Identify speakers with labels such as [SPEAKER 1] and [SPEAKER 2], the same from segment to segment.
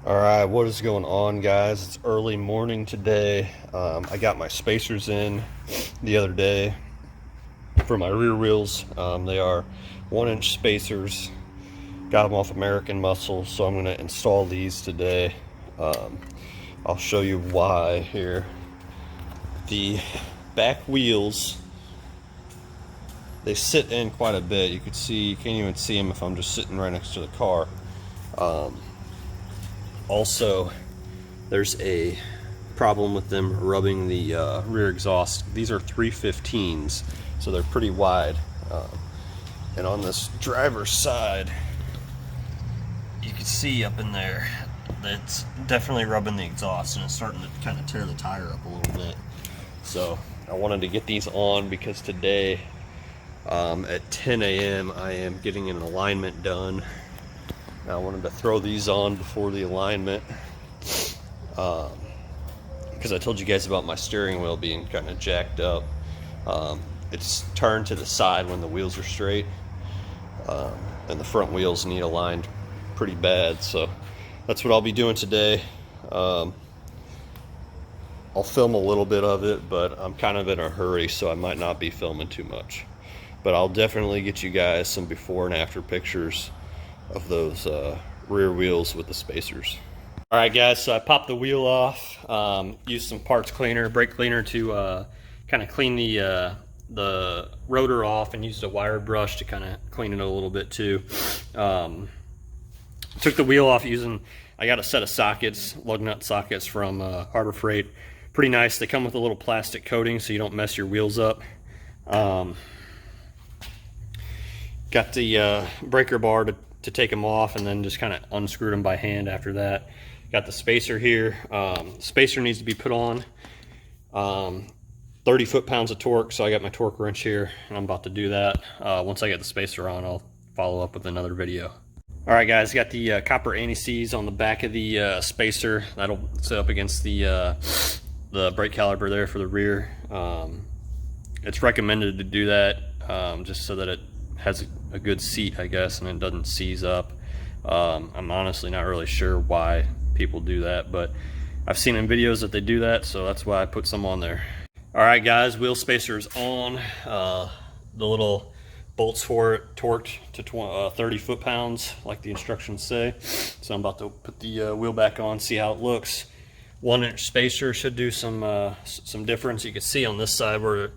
[SPEAKER 1] All right, what is going on, guys? It's early morning today. I got my spacers in the other day for my rear wheels. They are 1-inch spacers. Got them off American Muscle, so I'm going to install these today. I'll show you why here. The back wheels, they sit in quite a bit. You can see, you can't even see them if I'm just sitting right next to the car. Also, there's a problem with them rubbing the rear exhaust. These are 315s, so they're pretty wide. And on this driver's side, you can see up in there that's definitely rubbing the exhaust, and it's starting to kind of tear the tire up a little bit. So I wanted to get these on because today at 10 a.m. I am getting an alignment done. I wanted to throw these on before the alignment because I told you guys about my steering wheel being kind of jacked up. It's turned to the side when the wheels are straight, and the front wheels need aligned pretty bad, so that's what I'll be doing today. I'll film a little bit of it, but I'm kind of in a hurry, so I might not be filming too much, but I'll definitely get you guys some before and after pictures of those rear wheels with the spacers. All right, guys, so I popped the wheel off, used some parts cleaner, brake cleaner to kind of clean the rotor off, and used a wire brush to kind of clean it a little bit too. Took the wheel off using, I got a set of sockets, lug nut sockets from Harbor Freight. Pretty nice. They come with a little plastic coating so you don't mess your wheels up. Got the breaker bar to take them off, and then just kind of unscrewed them by hand after that. Got the spacer here. Spacer needs to be put on. 30 foot-pounds of torque, so I got my torque wrench here, and I'm about to do that. Once I get the spacer on, I'll follow up with another video. All right, guys, got the copper anti-seize on the back of the spacer. That'll sit up against the brake caliper there for the rear. It's recommended to do that just so that it has a good seat, I guess, and it doesn't seize up. I'm honestly not really sure why people do that, but I've seen in videos that they do that, so that's why I put some on there. All right, guys, wheel spacer's on. The little bolts for it torqued to 30 foot-pounds, like the instructions say. So I'm about to put the wheel back on, see how it looks. 1-inch spacer should do some difference. You can see on this side where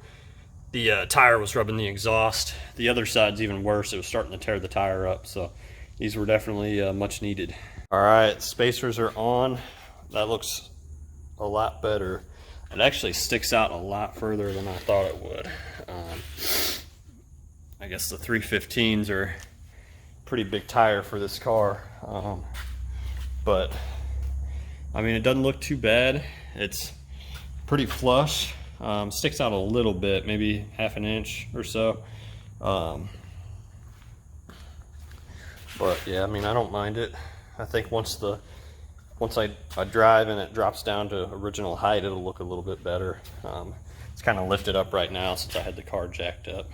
[SPEAKER 1] the tire was rubbing the exhaust. The other side's even worse. It was starting to tear the tire up, so these were definitely much needed. All right, spacers are on. That looks a lot better. It actually sticks out a lot further than I thought it would. I guess the 315s are a pretty big tire for this car, but I mean, it doesn't look too bad. It's pretty flush. Sticks out a little bit, maybe half an inch or so. But yeah, I mean, I don't mind it. I think once I drive and it drops down to original height, it'll look a little bit better. It's kind of lifted up right now since I had the car jacked up.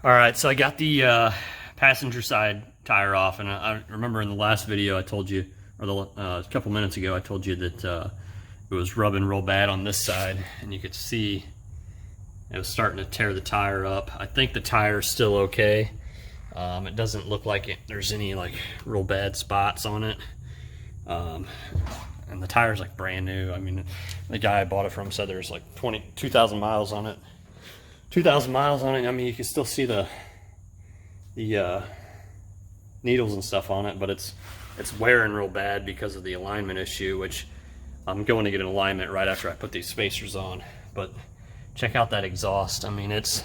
[SPEAKER 1] All right, so I got the passenger side tire off, and I remember in the last video I told you, or a couple minutes ago, I told you that it was rubbing real bad on this side, and you could see it was starting to tear the tire up. I think the tire's still okay. It doesn't look like there's any like real bad spots on it. And the tire's like brand new. I mean, the guy I bought it from said there's like 2,000 miles on it. 2,000 miles on it. I mean, you can still see the needles and stuff on it, but it's wearing real bad because of the alignment issue, which I'm going to get an alignment right after I put these spacers on. But check out that exhaust. I mean, it's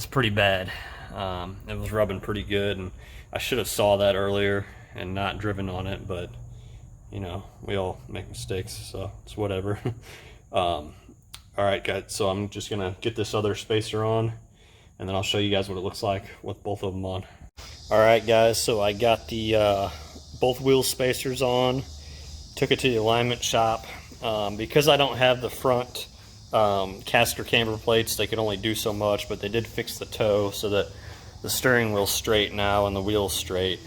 [SPEAKER 1] pretty bad. It was rubbing pretty good, and I should have saw that earlier and not driven on it, but you know, we all make mistakes, so it's whatever. All right, guys, so I'm just gonna get this other spacer on, and then I'll show you guys what it looks like with both of them on. All right, guys, so I got the both wheel spacers on, took it to the alignment shop. Because I don't have the front caster camber plates, they could only do so much, but they did fix the toe so that the steering wheel's straight now and the wheel's straight.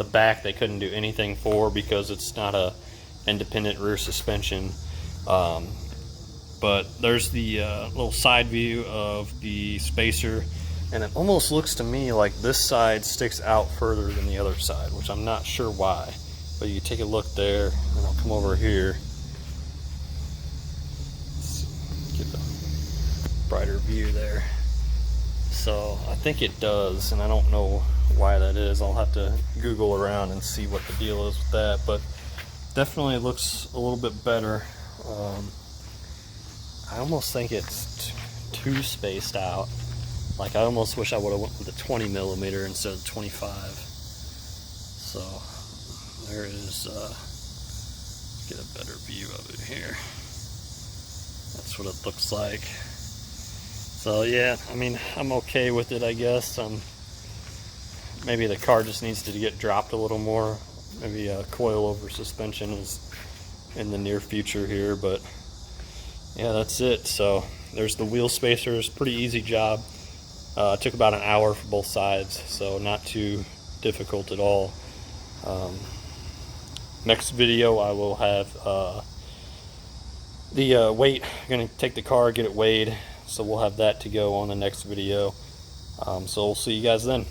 [SPEAKER 1] The back they couldn't do anything for because it's not a independent rear suspension. But there's the little side view of the spacer, and it almost looks to me like this side sticks out further than the other side, which I'm not sure why. But you take a look there, and I'll come over here. Let's get a brighter view there. So I think it does, and I don't know why that is. I'll have to Google around and see what the deal is with that, but definitely looks a little bit better. I almost think it's too spaced out. Like, I almost wish I would have went with a 20 millimeter instead of 25. So there is, get a better view of it here. That's what it looks like. So yeah, I mean, I'm okay with it, I guess. Maybe the car just needs to get dropped a little more. Maybe a coil-over suspension is in the near future here, but yeah, that's it. So there's the wheel spacers. Pretty easy job. It took about an hour for both sides, so not too difficult at all. Next video I will have the weight. I'm going to take the car, get it weighed, so we'll have that to go on the next video. So we'll see you guys then.